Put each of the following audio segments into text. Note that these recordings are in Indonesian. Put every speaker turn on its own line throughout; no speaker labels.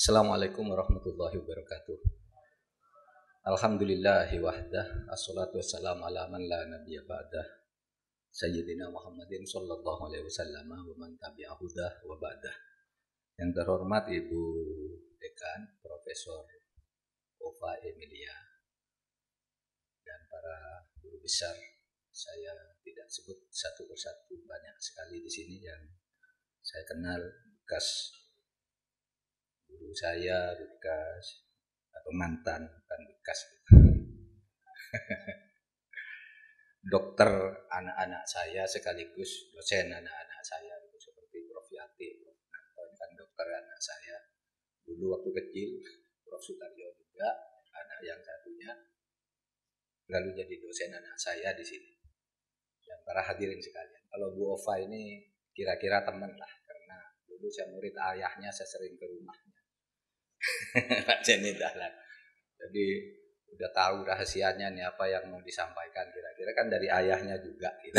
Assalamualaikum warahmatullahi wabarakatuh. Alhamdulillahi wahdah. Assalatu wassalamu ala man la nabiyya ba'dah. Sayyidina Muhammadin sallallahu alaihi wasallam wa man tabi'a hudah wa ba'dah. Yang terhormat Ibu Dekan Profesor Ova Emilia dan para guru besar, saya tidak sebut satu persatu, banyak sekali di sini yang saya kenal, bekas guru saya, bekas atau mantan, bukan bekas, dokter anak-anak saya sekaligus dosen anak-anak saya, seperti Prof. Yati, Prof. Nanto, kan dokter anak saya dulu waktu kecil. Prof. Sutaryo juga anak yang satunya, lalu jadi dosen anak saya di sini. Dan para hadirin sekalian, kalau Bu Ova ini kira-kira teman lah, karena dulu saya murid ayahnya, saya sering ke rumahnya. Pak Jenny Dahlan. Jadi udah tahu rahasianya nih apa yang mau disampaikan, kira-kira kan dari ayahnya juga gitu.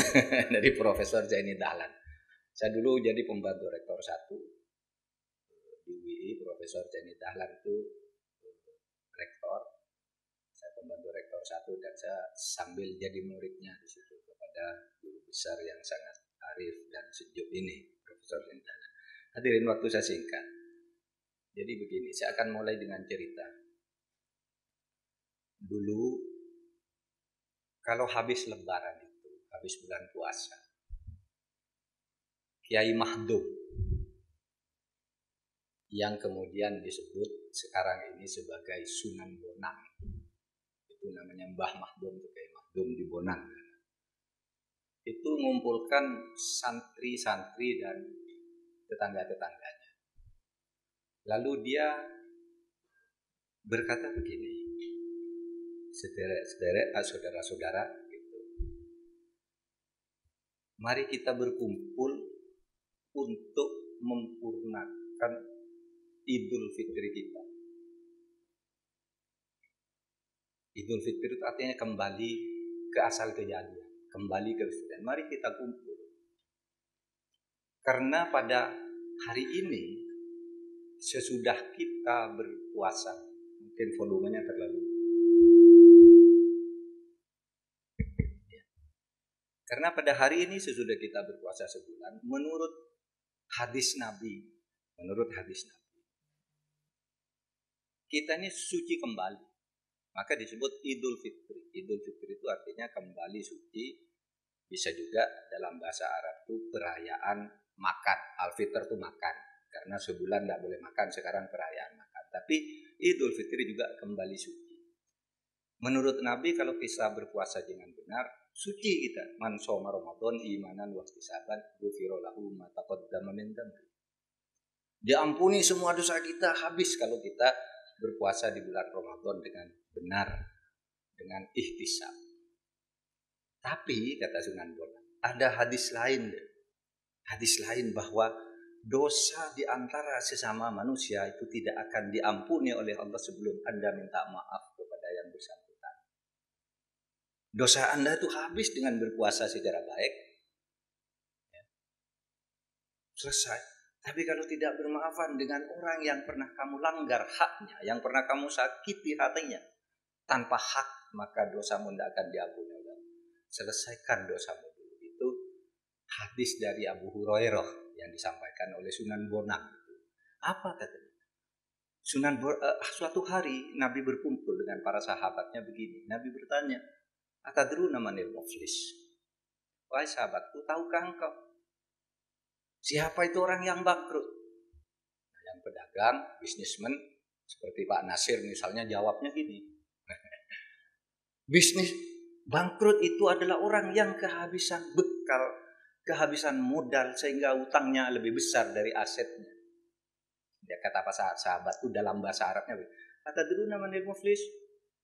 Dari Profesor Jenny Dahlan. Saya dulu jadi pembantu rektor 1 di UI. Profesor Jenny Dahlan itu rektor, saya pembantu rektor 1, dan saya sambil jadi muridnya di situ kepada guru besar yang sangat arif dan sejuk ini, Profesor Jenny Dahlan. Hadirin, waktu saya singkat. Jadi begini, saya akan mulai dengan cerita. Dulu kalau habis lebaran itu, habis bulan puasa, Kiai Mahdum yang kemudian disebut sekarang ini sebagai Sunan Bonang, itu namanya Mbah Mahdum, itu Kiai Mahdum di Bonang, itu mengumpulkan santri-santri dan tetangga-tetangganya. Lalu dia berkata begini, sederek-sederek, saudara-saudara, gitu. Mari kita berkumpul untuk memurnakan Idul Fitri kita. Idul Fitri itu artinya kembali ke asal kejadian, kembali ke kejadian. Mari kita kumpul. Karena pada hari ini, sesudah kita berpuasa, mungkin volumenya terlalu. Karena pada hari ini sesudah kita berpuasa sebulan, menurut hadis Nabi, kita ini suci kembali. Maka disebut Idul Fitri. Idul Fitri itu artinya kembali suci. Bisa juga dalam bahasa Arab itu perayaan makan. Al-Fitr itu makan. Karena sebulan tidak boleh makan, sekarang perayaan makan. Tapi Idul Fitri juga kembali suci. Menurut Nabi, kalau kita berpuasa dengan benar, suci kita. Man shoma Ramadan imanan wa ihtisaban ghufira lahu ma taqaddama min dhanbi. Diampuni semua dosa kita habis kalau kita berpuasa di bulan Ramadan dengan benar, dengan ihtisab. Tapi kata Sunan Bonang, ada hadis lain bahwa dosa di antara sesama manusia itu tidak akan diampuni oleh Allah sebelum Anda minta maaf kepada yang bersangkutan. Dosa Anda itu habis dengan berpuasa secara baik, selesai. Tapi kalau tidak bermaafan dengan orang yang pernah kamu langgar haknya, yang pernah kamu sakiti hatinya tanpa hak, maka dosamu tidak akan diampuni oleh Allah. Selesaikan dosamu dulu. Itu hadis dari Abu Hurairah yang disampaikan oleh Sunan Bonang. Apa katanya? Suatu hari Nabi berkumpul dengan para sahabatnya begini. Nabi bertanya, atadruna manil muflis? Wahai sahabatku, tahukah engkau siapa itu orang yang bangkrut? Yang pedagang, bisnismen, seperti Pak Nasir misalnya, jawabnya gini. Bisnis bangkrut itu adalah orang yang kehabisan bekal, kehabisan modal, sehingga utangnya lebih besar dari asetnya. Dia kata apa sahabat itu dalam bahasa Arabnya, atadruna manil muflis?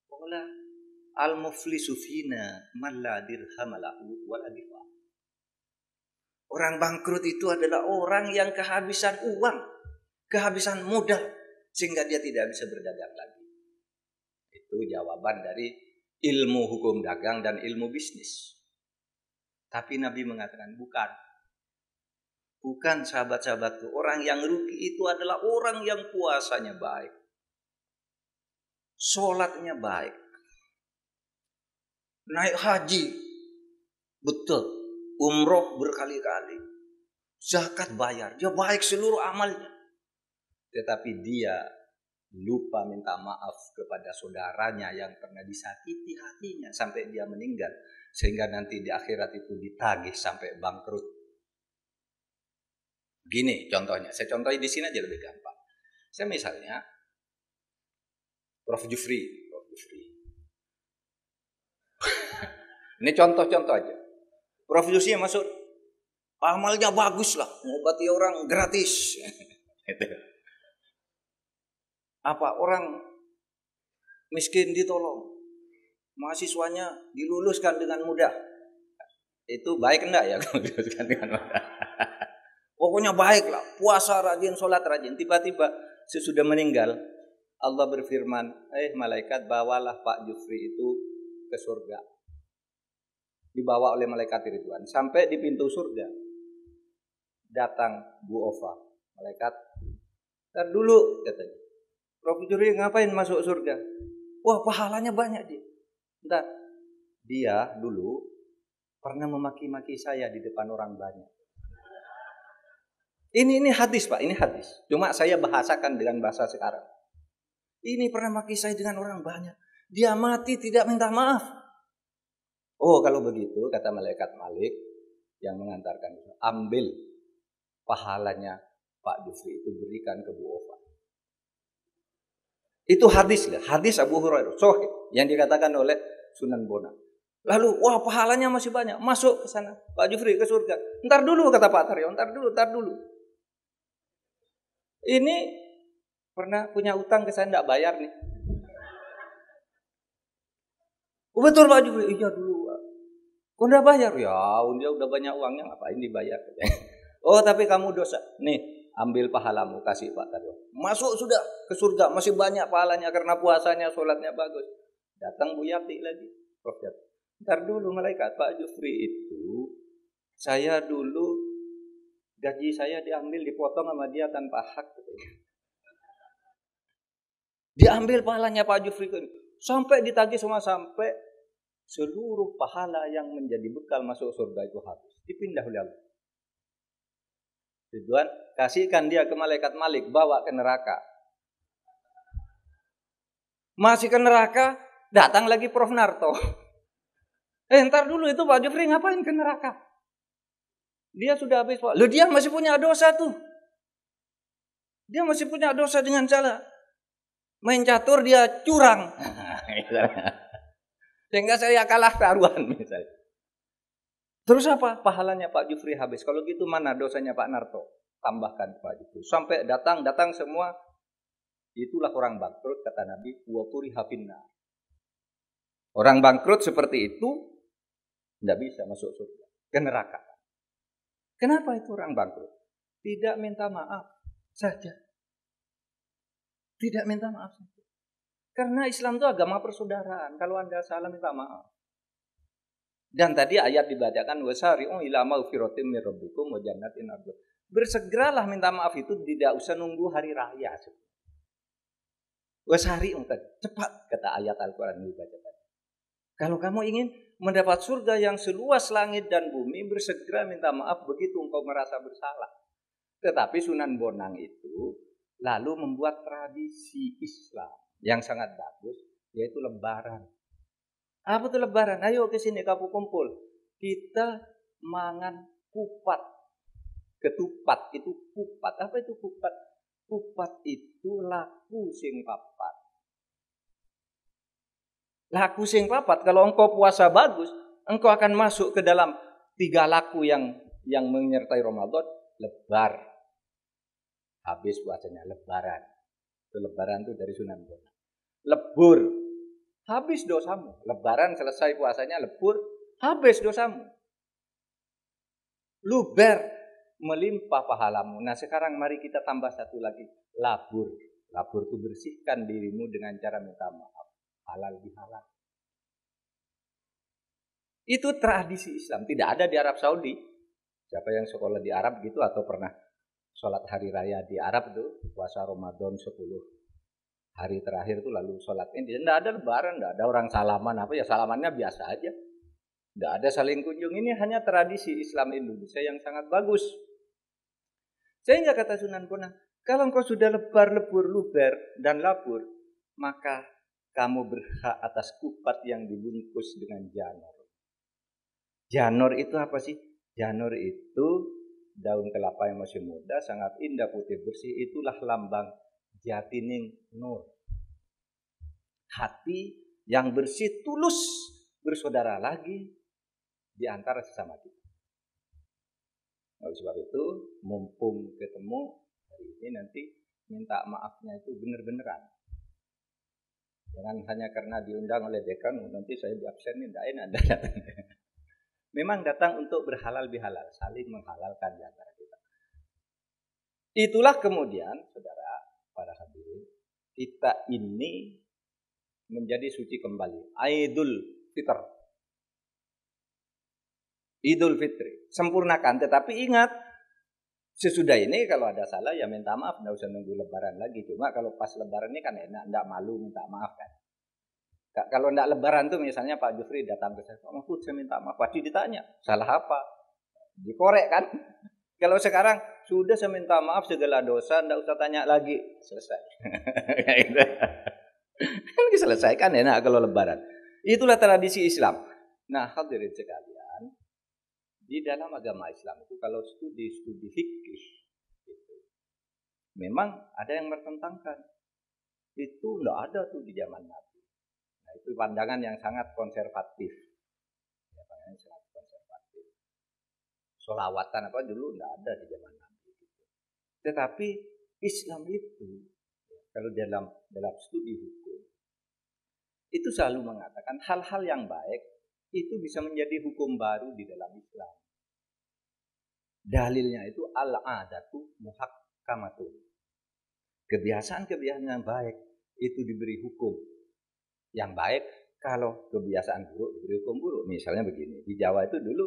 Qala al-muflisu fina man la dirham lahu wa la difa. Orang bangkrut itu adalah orang yang kehabisan uang, kehabisan modal, sehingga dia tidak bisa berdagang lagi. Itu jawaban dari ilmu hukum dagang dan ilmu bisnis. Tapi Nabi mengatakan bukan. Bukan sahabat-sahabatku. Orang yang rugi itu adalah orang yang puasanya baik. Sholatnya baik. Naik haji. Betul. Umroh berkali-kali. Zakat bayar. Dia baik seluruh amalnya. Tetapi dia lupa minta maaf kepada saudaranya yang pernah disakiti hatinya sampai dia meninggal, sehingga nanti di akhirat itu ditagih sampai bangkrut. Gini contohnya, saya contohin di sini aja lebih gampang. Saya misalnya Prof. Jufri. Ini contoh-contoh aja. Prof. Jufri masuk, amalnya bagus lah, mengobati orang gratis. Apa orang miskin ditolong, mahasiswanya diluluskan dengan mudah, itu baik enggak ya kalau diluluskan dengan mudah? Pokoknya baik lah, puasa rajin, sholat rajin. Tiba-tiba sesudah meninggal Allah berfirman, malaikat bawalah Pak Jufri itu ke surga. Dibawa oleh malaikat Ridwan sampai di pintu surga. Datang Bu Ova, malaikat, "Ntar dulu," katanya. "Prof. Jufri ngapain masuk surga?" "Wah, pahalanya banyak dia." "Entar, dia dulu pernah memaki-maki saya di depan orang banyak." Ini hadis Pak, ini hadis. Cuma saya bahasakan dengan bahasa sekarang. Ini pernah maki saya dengan orang banyak. Dia mati tidak minta maaf. Oh, kalau begitu kata malaikat Malik yang mengantarkan itu, ambil pahalanya Pak Jufri itu berikan ke Bu Ova. Itu hadis lah, hadis Abu Hurairah, sahih yang dikatakan oleh Sunan Bonang. Lalu, wah pahalanya masih banyak, masuk ke sana, Pak Jufri ke surga. Ntar dulu kata Pak Taryo, ntar dulu. Ini pernah punya utang ke saya enggak bayar nih. Oh, betul Pak Jufri, iya dulu. Kok enggak bayar? Ya, dia udah banyak uangnya, ngapain dibayar? Oh, tapi kamu dosa. Nih, ambil pahalamu, kasih Pak Taryo. Masuk sudah ke surga, masih banyak pahalanya karena puasanya, sholatnya bagus. Datang Bu Yati lagi, Prof. Yati. Ntar dulu malaikat, Pak Jufri itu, saya dulu gaji saya diambil, dipotong sama dia tanpa hak. Diambil pahalanya Pak Jufri sampai ditagih semua, sampai seluruh pahala yang menjadi bekal masuk surga itu habis. Dipindah oleh Allah. Ridwan, kasihkan dia ke malaikat Malik, bawa ke neraka. Masih ke neraka, datang lagi Prof. Narto. Ntar dulu itu Pak Jufri ngapain ke neraka? Dia sudah habis Pak. Loh, dia masih punya dosa tuh. Dia masih punya dosa dengan cara main catur, dia curang. Sehingga saya kalah taruhan misalnya. Terus apa? Pahalanya Pak Jufri habis. Kalau gitu mana dosanya Pak Narto? Tambahkan Pak Jufri. Sampai datang semua. Itulah orang bangkrut kata Nabi. Waquri hafinna. Orang bangkrut seperti itu tidak bisa masuk surga, ke neraka. Kenapa itu orang bangkrut? Tidak minta maaf saja. Tidak minta maaf saja. Karena Islam itu agama persaudaraan. Kalau Anda salah minta maaf. Dan tadi ayat dibacakan wasari'u ila maghfiratin mir rabbikum wa jannatin ardh. Bersegeralah minta maaf itu tidak usah nunggu hari raya. Wasari'u cepat kata ayat Al-Qur'an dibacakan. Kalau kamu ingin mendapat surga yang seluas langit dan bumi, bersegera minta maaf begitu engkau merasa bersalah. Tetapi Sunan Bonang itu lalu membuat tradisi Islam yang sangat bagus, yaitu lebaran. Apa itu lebaran? Ayo ke sini kamu kumpul. Kita mangan kupat. Ketupat itu kupat. Apa itu kupat? Kupat itu laku sing papat. Laku sing papat, kalau engkau puasa bagus, engkau akan masuk ke dalam 3 laku yang menyertai Ramadan. Lebar. Habis puasanya lebaran. Itu lebaran itu dari Sunan Bonang. Lebur. Habis dosamu. Lebaran selesai puasanya, lebur, habis dosamu. Luber, melimpah pahalamu. Nah sekarang mari kita tambah satu lagi. Labur. Labur itu bersihkan dirimu dengan cara minta maaf. Halal bihalal. Itu tradisi Islam. Tidak ada di Arab Saudi. Siapa yang sekolah di Arab gitu atau pernah sholat hari raya di Arab itu, puasa Ramadan 10 hari terakhir itu lalu sholatnya, tidak ada lebaran, tidak ada orang salaman apa ya, salamannya biasa aja. Tidak ada saling kunjung, ini hanya tradisi Islam Indonesia yang sangat bagus. Sehingga kata Sunan Bonang, kalau engkau sudah lebar, lebur, luber, dan labur, maka kamu berhak atas kupat yang dibungkus dengan janur. Janur itu apa sih? Janur itu daun kelapa yang masih muda, sangat indah, putih, bersih. Itulah lambang jatining nur. Hati yang bersih, tulus, bersaudara lagi di antara sesama kita. Oleh sebab itu, mumpung ketemu hari ini, nanti minta maafnya itu benar-beneran. Jangan hanya karena diundang oleh dekan, nanti saya diabsenin, tidak enak. Memang datang untuk berhalal bihalal, saling menghalalkan di antara kita. Itulah kemudian, saudara, para hadirin, kita ini menjadi suci kembali. Idul Fitri. Sempurnakan, tetapi ingat, sesudah ini kalau ada salah ya minta maaf, tidak usah nunggu lebaran lagi. Cuma kalau pas lebaran ini kan enak, tidak malu minta maaf kan. Kalau tidak lebaran tuh misalnya Pak Jufri datang ke saya, Pak Mahfud saya minta maaf, pasti ditanya, salah apa? Dikorek kan? Kalau sekarang sudah saya minta maaf segala dosa, tidak usah tanya lagi, selesai. Diselesaikan enak kalau lebaran. Itulah tradisi Islam. Nah, hadirin sekalian, di dalam agama Islam itu kalau studi fikih gitu, memang ada yang bertentangkan. Itu tidak ada tuh di zaman Nabi. Nah, itu pandangan yang sangat konservatif. Ya, pandangan sangat konservatif. Sholawatan apa dulu tidak ada di zaman Nabi. Tetapi Islam itu, kalau dalam studi hukum, itu selalu mengatakan hal-hal yang baik itu bisa menjadi hukum baru di dalam Islam. Dalilnya itu al-adatu muhakkamatun. Kebiasaan-kebiasaan yang baik itu diberi hukum yang baik, kalau kebiasaan buruk diberi hukum buruk. Misalnya begini, di Jawa itu dulu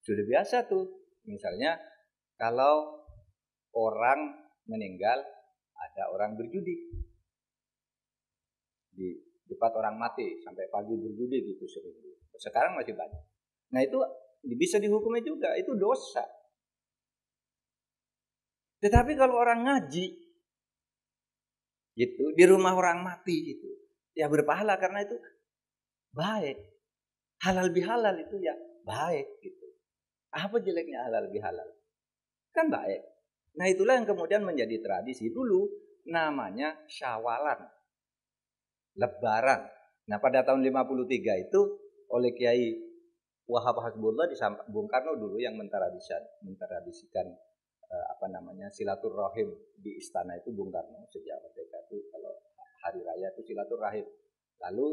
sudah biasa tuh, misalnya kalau orang meninggal, ada orang berjudi di depan orang mati sampai pagi berjudi gitu seminggu. Sekarang masih banyak. Nah itu bisa dihukumi juga, itu dosa. Tetapi kalau orang ngaji gitu di rumah orang mati gitu, ya berpahala karena itu baik. Halal bihalal itu ya baik gitu. Apa jeleknya halal bihalal? Kan baik. Nah itulah yang kemudian menjadi tradisi. Dulu namanya Syawalan, Lebaran. Nah pada tahun 53 itu oleh Kiai Wahab Hasbullah di Bung Karno dulu yang mentradisikan silaturahim di istana itu Bung Karno sejak merdeka itu kalau hari raya itu silaturahim. Lalu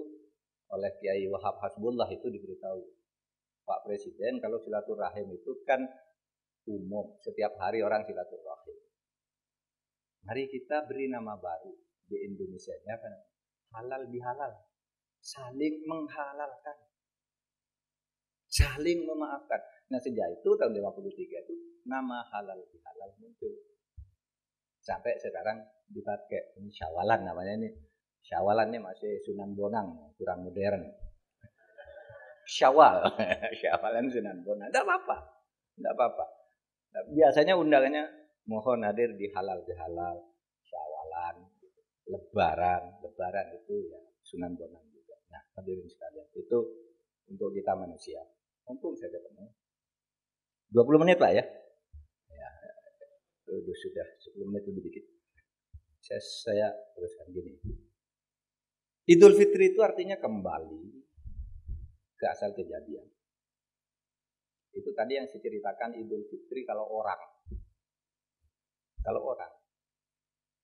oleh Kiai Wahab Hasbullah itu diberitahu, Pak Presiden, kalau silaturahim itu kan umum, setiap hari orang silaturahim. Mari kita beri nama baru di Indonesia ini apa? Halal bihalal, saling menghalalkan, saling memaafkan. Nah sejak itu tahun 53 itu nama halal bihalal muncul. Sampai sekarang dipakai, ini Syawalan namanya ini. Syawalan ini masih Sunan Bonang, kurang modern. Syawalan Sunan Bonang, tidak apa-apa. Biasanya undangannya mohon hadir di halal bihalal, Syawalan, Lebaran itu ya Sunan Bonang juga. Nah hadirin sekalian, itu untuk kita manusia. Untung saya ketemu. 20 menit lah ya. Sudah 10 menit lebih dikit. Saya teruskan gini. Idul Fitri itu artinya kembali ke asal kejadian. Itu tadi yang saya ceritakan Idul Fitri kalau orang.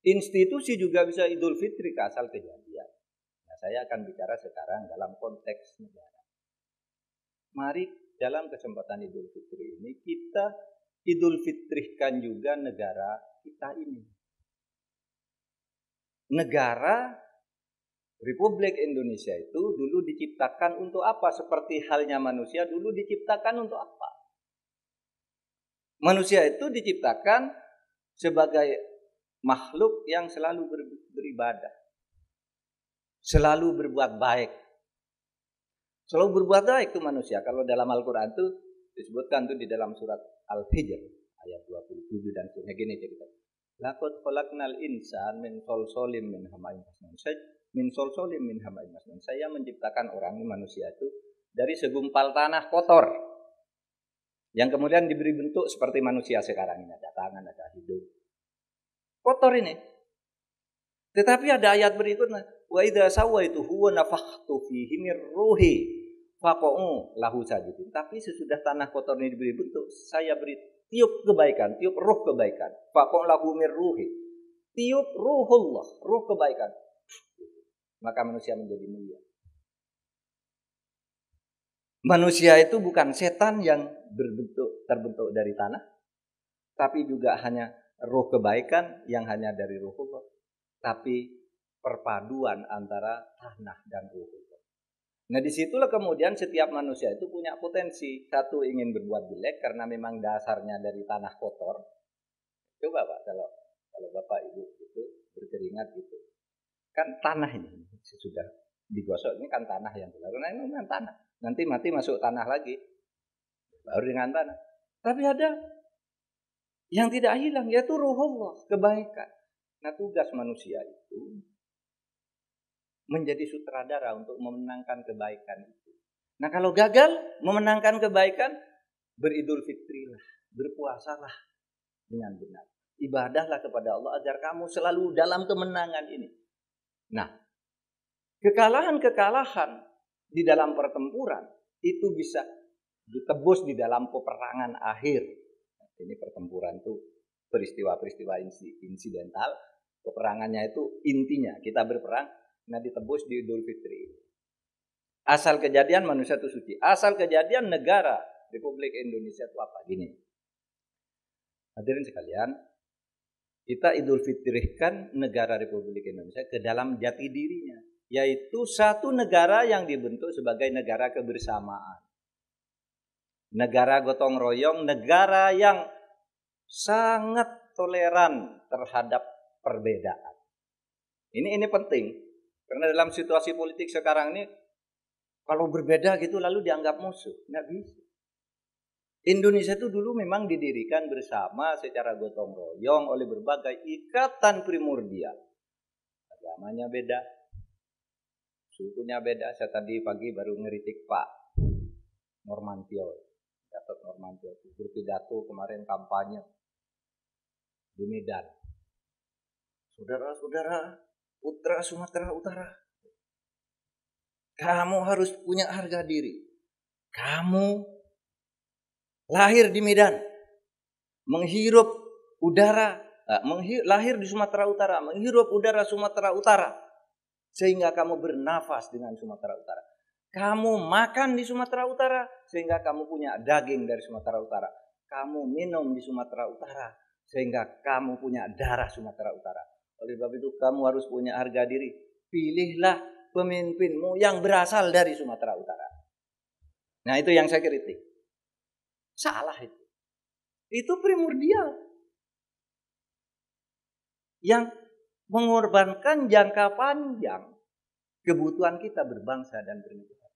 Institusi juga bisa Idul Fitri ke asal kejadian. Nah, saya akan bicara sekarang dalam konteks negara. Mari dalam kesempatan Idul Fitri ini kita Idul Fitrikan juga negara kita ini. Negara Republik Indonesia itu dulu diciptakan untuk apa? Seperti halnya manusia dulu diciptakan untuk apa? Manusia itu diciptakan sebagai makhluk yang selalu beribadah, selalu berbuat baik. Selalu berbuat baik itu manusia. Kalau dalam Al-Quran itu disebutkan tuh di dalam surat Al-Hijr ayat 27 dan seterusnya gini cerita. Laqad khalaqnal insana min solsolim min hama'in masnun. Saya menciptakan orang manusia itu dari segumpal tanah kotor yang kemudian diberi bentuk seperti manusia sekarang ini, ada tangan, ada hidung. Kotor ini. Tetapi ada ayat berikutnya, wa idza sawaituhu wa nafakhtu fihi mir ruhi faqa'u lahu sajidin. Tapi sesudah tanah kotor ini diberi bentuk, saya beri tiup kebaikan, tiup ruh kebaikan. Faqa'u lahu mir ruhi. Tiup ruhullah, ruh kebaikan. Maka manusia menjadi mulia. Manusia itu bukan setan yang terbentuk dari tanah, tapi juga hanya ruh kebaikan yang hanya dari ruhullah. Tapi perpaduan antara tanah dan ruhullah. Nah, disitulah kemudian setiap manusia itu punya potensi. Satu, ingin berbuat jelek karena memang dasarnya dari tanah kotor. Coba Pak, kalau Bapak Ibu itu berkeringat gitu, kan tanah ini sudah digosok, ini kan tanah yang keluar. Nah, ini kan tanah. Nanti mati masuk tanah lagi, baru dengan tanah. Tapi ada yang tidak hilang, yaitu ruhullah, kebaikan. Nah, tugas manusia itu menjadi sutradara untuk memenangkan kebaikan itu. Nah, kalau gagal memenangkan kebaikan, beridul fitrilah, berpuasalah dengan benar. Ibadahlah kepada Allah agar kamu selalu dalam kemenangan ini. Nah, kekalahan-kekalahan di dalam pertempuran itu bisa ditebus di dalam peperangan akhir. Ini pertempuran itu peristiwa-peristiwa insidental. Peperangannya itu intinya kita berperang, nah ditebus di Idul Fitri. Asal kejadian manusia itu suci. Asal kejadian negara Republik Indonesia itu apa? Gini. Hadirin sekalian, kita Idul Fitrikan negara Republik Indonesia ke dalam jati dirinya, yaitu satu negara yang dibentuk sebagai negara kebersamaan. Negara gotong royong, negara yang sangat toleran terhadap perbedaan. Ini penting, karena dalam situasi politik sekarang ini, kalau berbeda gitu lalu dianggap musuh, nggak bisa. Indonesia itu dulu memang didirikan bersama secara gotong royong oleh berbagai ikatan primordial. Agamanya beda, sukunya beda. Saya tadi pagi baru ngeritik Pak Normantio, Gatot Normantio, berpidato kemarin kampanye di Medan. Saudara-saudara putra Sumatera Utara, kamu harus punya harga diri. Kamu lahir di Medan, menghirup udara, lahir di Sumatera Utara, menghirup udara Sumatera Utara, sehingga kamu bernafas dengan Sumatera Utara. Kamu makan di Sumatera Utara, sehingga kamu punya daging dari Sumatera Utara. Kamu minum di Sumatera Utara, sehingga kamu punya darah Sumatera Utara. Oleh sebab itu kamu harus punya harga diri. Pilihlah pemimpinmu yang berasal dari Sumatera Utara. Nah, itu yang saya kritik. Salah itu. Itu primordial. Yang mengorbankan jangka panjang kebutuhan kita berbangsa dan bernegara.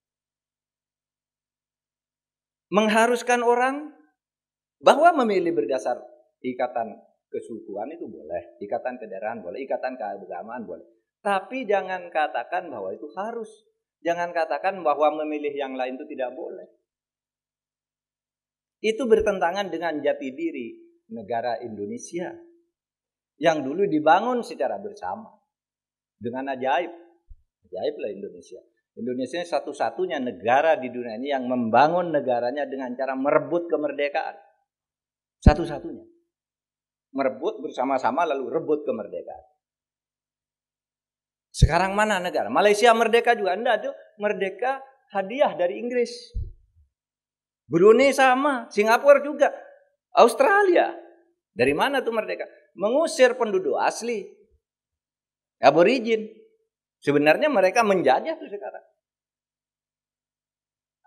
Mengharuskan orang bahwa memilih berdasar ikatan kesukuan itu boleh, ikatan kedaraan boleh, ikatan keagamaan boleh. Tapi jangan katakan bahwa itu harus. Jangan katakan bahwa memilih yang lain itu tidak boleh. Itu bertentangan dengan jati diri negara Indonesia yang dulu dibangun secara bersama dengan ajaib. Ajaiblah Indonesia. Indonesia satu-satunya negara di dunia ini yang membangun negaranya dengan cara merebut kemerdekaan. Satu-satunya. Merebut bersama-sama lalu rebut kemerdekaan. Sekarang mana negara? Malaysia merdeka juga. Enggak, itu merdeka hadiah dari Inggris. Brunei sama, Singapura juga, Australia. Dari mana tuh merdeka? Mengusir penduduk asli, aborigin. Sebenarnya mereka menjajah tuh sekarang.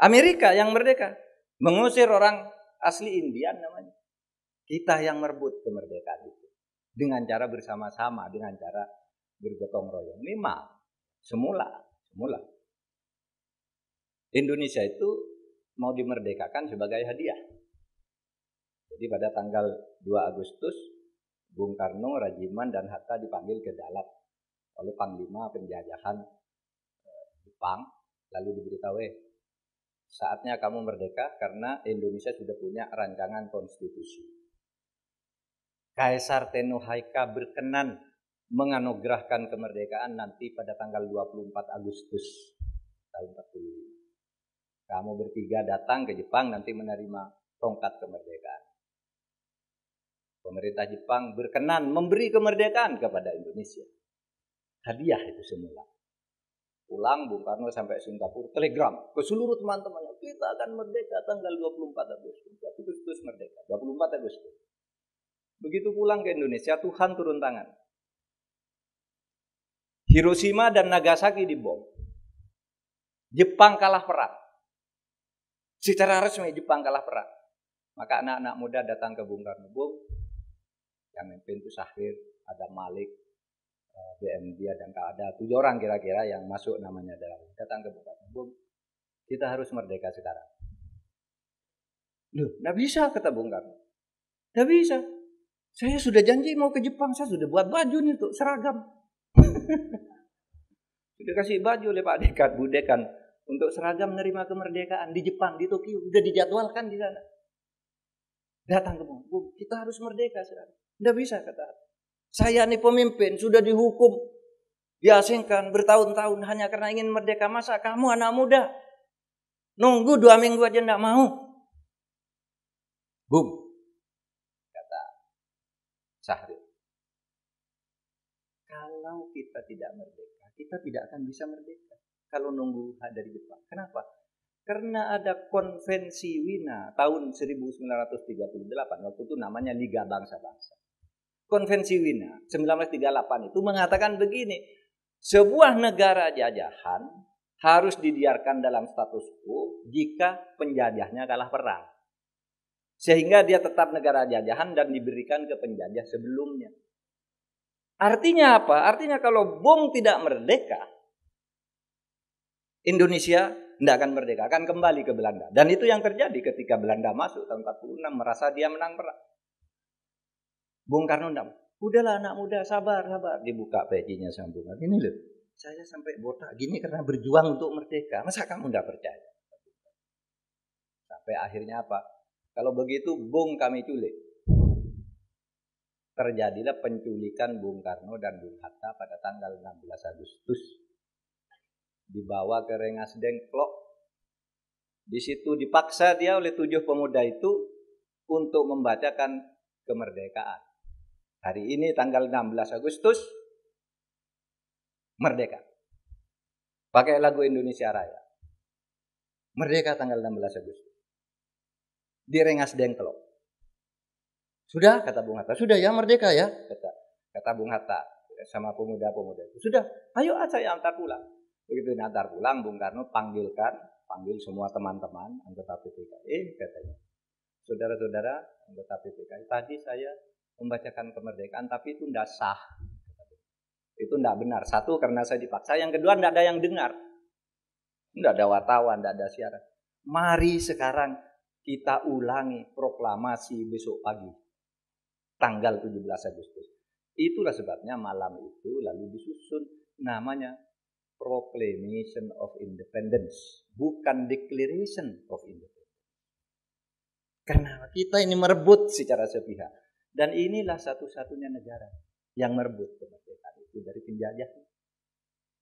Amerika yang merdeka, mengusir orang asli Indian namanya. Kita yang merebut kemerdekaan itu dengan cara bersama-sama, dengan cara bergotong royong. Memang semula Indonesia itu mau dimerdekakan sebagai hadiah. Jadi pada tanggal 2 Agustus Bung Karno, Rajiman, dan Hatta dipanggil ke Dalat oleh Panglima penjajahan Jepang, lalu diberitahu, saatnya kamu merdeka karena Indonesia sudah punya rancangan konstitusi. Kaisar Tenohaika berkenan menganugerahkan kemerdekaan nanti pada tanggal 24 Agustus tahun 45. Kamu bertiga datang ke Jepang nanti menerima tongkat kemerdekaan. Pemerintah Jepang berkenan memberi kemerdekaan kepada Indonesia. Hadiah itu semula. Pulang Bung Karno sampai Singapura, telegram ke seluruh teman-temannya, kita akan merdeka tanggal 24 Agustus. Agustus merdeka, 24 Agustus. Begitu pulang ke Indonesia, Tuhan turun tangan. Hiroshima dan Nagasaki dibom. Jepang kalah perang. Secara resmi Jepang kalah perang. Maka anak-anak muda datang ke Bung Karno. Bung, yang memimpin itu Syahrir, ada Malik, BM dia, dan ada 7 orang kira-kira yang masuk namanya dalam. Datang ke Bung Karno. Bung, kita harus merdeka sekarang. Loh, nggak bisa, kata Bung Karno. Nggak bisa. Saya sudah janji mau ke Jepang, saya sudah buat baju nih tuh, seragam. Sudah kasih baju oleh Pak Dekan, Bu Dekan, untuk seragam menerima kemerdekaan di Jepang, di Tokyo. Udah dijadwalkan di sana. Datang ke Bung, kita harus merdeka sekarang. Nggak bisa, kata. Saya nih pemimpin, sudah dihukum, diasingkan bertahun-tahun hanya karena ingin merdeka. Masa kamu anak muda nunggu 2 minggu aja nggak mau? Bung, kata Syahrir, kalau kita tidak merdeka, kita tidak akan bisa merdeka kalau nunggu dari Jepang. Kenapa? Karena ada konvensi Wina tahun 1938, waktu itu namanya Liga Bangsa-Bangsa. Konvensi Wina 1938 itu mengatakan begini, sebuah negara jajahan harus dibiarkan dalam status quo jika penjajahnya kalah perang. Sehingga dia tetap negara jajahan dan diberikan ke penjajah sebelumnya. Artinya apa? Artinya kalau Bung tidak merdeka, Indonesia tidak akan merdeka, akan kembali ke Belanda. Dan itu yang terjadi ketika Belanda masuk tahun 46, merasa dia menang perang. Bung Karno enggak. Udahlah anak muda, sabar. Dibuka pecinya sama Bung Karno. Ini loh, saya sampai botak gini karena berjuang untuk merdeka. Masa kamu enggak percaya? Sampai akhirnya apa? Kalau begitu Bung kami culik. Terjadilah penculikan Bung Karno dan Bung Hatta pada tanggal 16 Agustus. Dibawa ke Rengas Dengklok. Di situ dipaksa dia oleh 7 pemuda itu untuk membacakan kemerdekaan. Hari ini tanggal 16 Agustus, merdeka. Pakai lagu Indonesia Raya. Merdeka tanggal 16 Agustus. Di Rengas Dengklok. Sudah, kata Bung Hatta. Sudah ya, merdeka ya, kata Bung Hatta sama pemuda-pemuda itu. Sudah, ayo saya antar pulang. Begitu antar pulang, Bung Karno panggil semua teman-teman anggota PPKI, katanya. Saudara-saudara anggota PPKI, tadi saya membacakan kemerdekaan, tapi itu tidak sah. Itu tidak benar. Satu, karena saya dipaksa. Yang kedua, tidak ada yang dengar. Tidak ada wartawan, tidak ada siaran. Mari sekarang kita ulangi proklamasi besok pagi, tanggal 17 Agustus. Itulah sebabnya malam itu lalu disusun namanya Proclamation of Independence, bukan Declaration of Independence. Karena kita ini merebut secara sepihak. Dan inilah satu-satunya negara yang merebut kemerdekaan itu dari penjajah.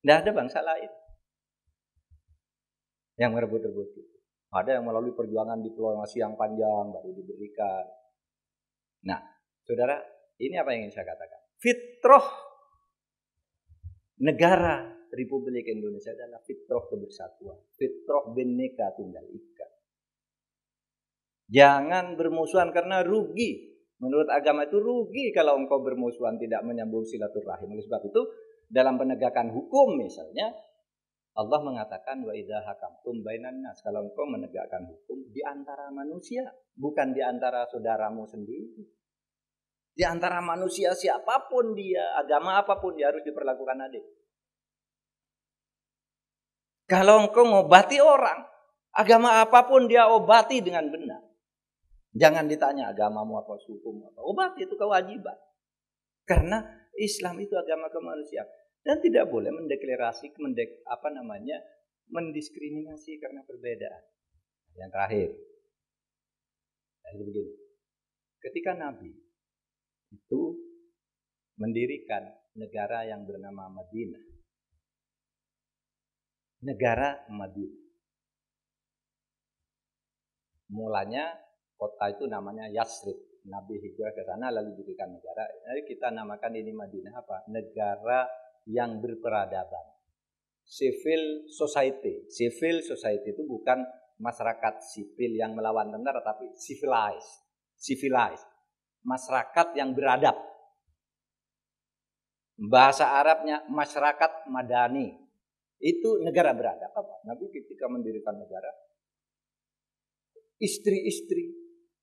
Tidak ada bangsa lain yang merebut-rebut itu. Ada yang melalui perjuangan diplomasi yang panjang baru diberikan. Nah, saudara, ini apa yang ingin saya katakan? Fitrah negara Republik Indonesia adalah fitrah kebersatuan, fitrah Bhinneka Tunggal Ika. Jangan bermusuhan karena rugi. Menurut agama itu rugi kalau engkau bermusuhan tidak menyambung silaturahim. Oleh sebab itu dalam penegakan hukum misalnya Allah mengatakan wa idza hakamtum bainan nas, kalau engkau menegakkan hukum di antara manusia, bukan di antara saudaramu sendiri. Di antara manusia siapapun dia, agama apapun dia harus diperlakukan adil. Kalau engkau ngobati orang, agama apapun dia obati dengan benar. Jangan ditanya agamamu apa, sukumu apa. Obati itu kewajiban. Karena Islam itu agama kemanusiaan dan tidak boleh mendeklarasi mendiskriminasi karena perbedaan. Yang terakhir, begini. Ketika Nabi itu mendirikan negara yang bernama Madinah. Negara Madinah. Mulanya kota itu namanya Yasrib. Nabi hijrah ke sana lalu didirikan negara. Jadi kita namakan ini Madinah apa? Negara yang berperadaban. Civil society. Civil society itu bukan masyarakat sipil yang melawan tentara, tapi civilized. Masyarakat yang beradab. Bahasa Arabnya masyarakat madani. Itu negara beradab. Apa? Nabi ketika mendirikan negara, istri-istri,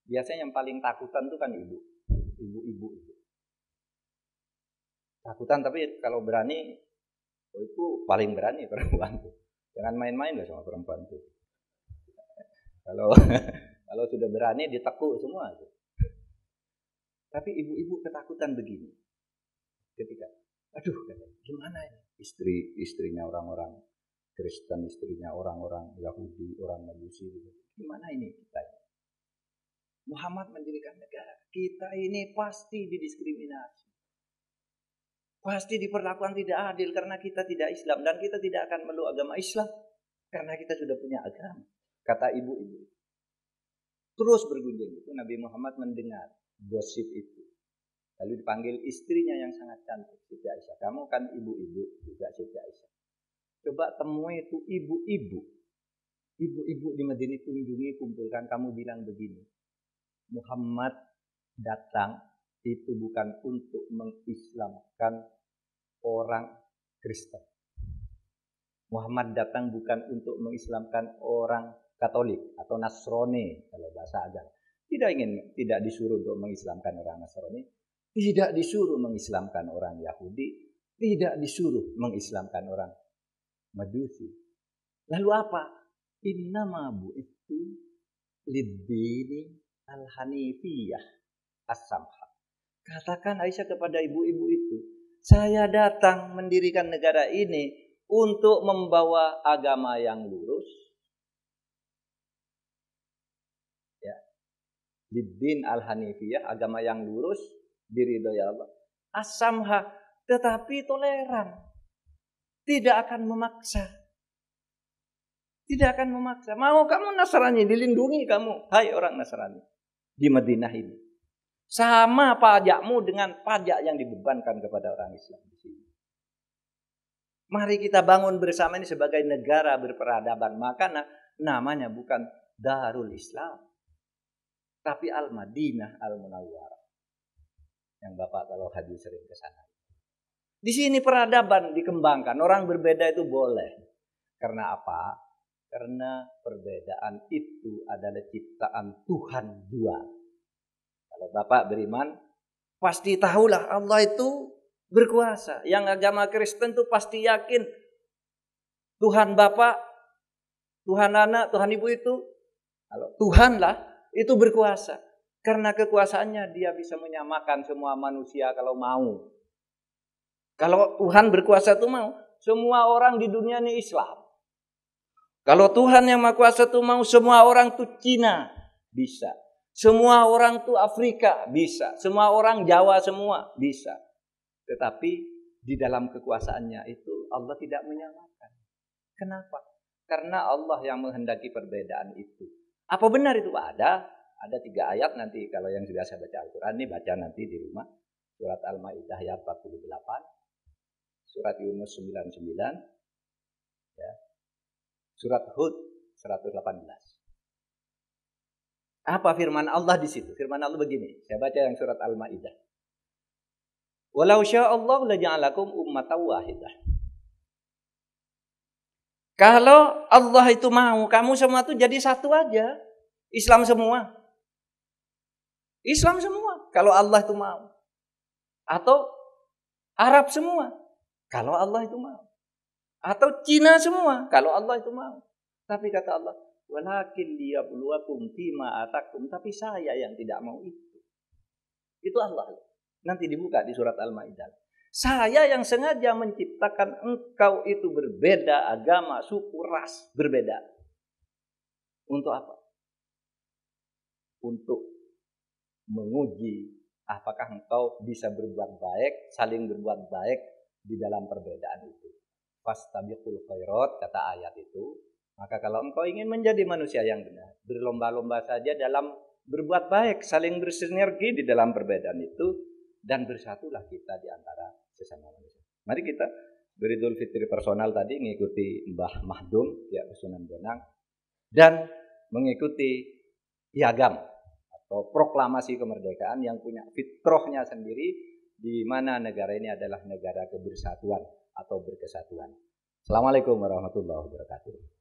biasanya yang paling takutan itu kan ibu-ibu. Takutan, tapi kalau berani, itu paling berani perempuan tuh. Jangan main-main loh sama perempuan tuh. Kalau sudah berani ditekuk semua tuh. Tapi ibu-ibu ketakutan begini. Ketika, gimana ini? Istrinya orang-orang Kristen, istrinya orang-orang Yahudi, orang Majusi. Gimana ini kita? Muhammad mendirikan negara. Kita ini pasti didiskriminasi. Pasti diperlakukan tidak adil karena kita tidak Islam. Dan kita tidak akan meluk agama Islam. Karena kita sudah punya agama. Kata ibu-ibu. Terus bergunjing. Itu Nabi Muhammad mendengar gosip itu. Lalu dipanggil istrinya yang sangat cantik, Siti Aisyah. Kamu kan ibu-ibu juga, Siti Aisyah. Coba temui itu ibu-ibu. Ibu-ibu di Madinah kunjungi, kumpulkan. Kamu bilang begini. Muhammad datang itu bukan untuk mengislamkan orang Kristen. Muhammad datang bukan untuk mengislamkan orang Katolik atau Nasrani kalau bahasa agama. Tidak disuruh untuk mengislamkan orang Nasrani, tidak disuruh mengislamkan orang Yahudi, tidak disuruh mengislamkan orang Majusi. Lalu apa? Innama bu'ithu lid-dini al-hanifiyah as-samha. Katakan Aisyah kepada ibu-ibu itu, saya datang mendirikan negara ini untuk membawa agama yang lurus. Lid-din al-hanifiyah, agama yang lurus, diridhoi Allah. As-samha, tetapi toleran. Tidak akan memaksa. Tidak akan memaksa. Mau kamu Nasrani, dilindungi kamu. Hai orang Nasrani. Di Madinah ini. Sama pajakmu dengan pajak yang dibebankan kepada orang Islam di sini. Mari kita bangun bersama ini sebagai negara berperadaban. Maka namanya bukan Darul Islam. Tapi Al-Madinah Al-Munawwarah. Yang Bapak kalau haji sering ke sana. Di sini peradaban dikembangkan. Orang berbeda itu boleh. Karena apa? Karena perbedaan itu adalah ciptaan Tuhan dua. Kalau Bapak beriman, pasti tahulah Allah itu berkuasa. Yang agama Kristen itu pasti yakin Tuhan Bapak, Tuhan Anak, Tuhan Ibu itu, kalau Tuhan lah, itu berkuasa. Karena kekuasaannya dia bisa menyamakan semua manusia kalau mau. Kalau Tuhan berkuasa itu mau, semua orang di dunia ini Islam. Kalau Tuhan yang Maha Kuasa itu mau, semua orang itu Cina bisa. Semua orang itu Afrika bisa. Semua orang Jawa semua bisa. Tetapi di dalam kekuasaannya itu Allah tidak menyamakan. Kenapa? Karena Allah yang menghendaki perbedaan itu. Apa benar itu? Ada 3 ayat nanti kalau yang sudah saya baca Al-Quran ini baca nanti di rumah. Surat Al-Maidah ayat 48. Surat Yunus 99. Ya. Surat Hud 118. Apa firman Allah di situ? Firman Allah begini. Saya baca yang surat Al-Maidah. Walau sya'allahu laja'alakum ummatan wahidah. Kalau Allah itu mau, kamu semua itu jadi satu aja. Islam semua. Islam semua. Kalau Allah itu mau. Atau Arab semua kalau Allah itu mau. Atau Cina semua kalau Allah itu mau. Tapi kata Allah, walakin liyabluwakum fima atakum, tapi saya yang tidak mau itu. Itu Allah. Nanti dibuka di surat Al-Maidah. Saya yang sengaja menciptakan engkau itu berbeda agama, suku, ras, berbeda. Untuk apa? Untuk menguji apakah engkau bisa berbuat baik, saling berbuat baik di dalam perbedaan itu. Fastabiqul khairat, kata ayat itu. Maka kalau engkau ingin menjadi manusia yang benar, berlomba-lomba saja dalam berbuat baik, saling bersinergi di dalam perbedaan itu, dan bersatulah kita di antara sesama manusia. Mari kita beridul fitri personal tadi mengikuti Mbah Mahdum, ya Sunan Bonang, dan mengikuti piagam atau proklamasi kemerdekaan yang punya fitrahnya sendiri, di mana negara ini adalah negara kebersatuan atau berkesatuan. Assalamualaikum warahmatullahi wabarakatuh.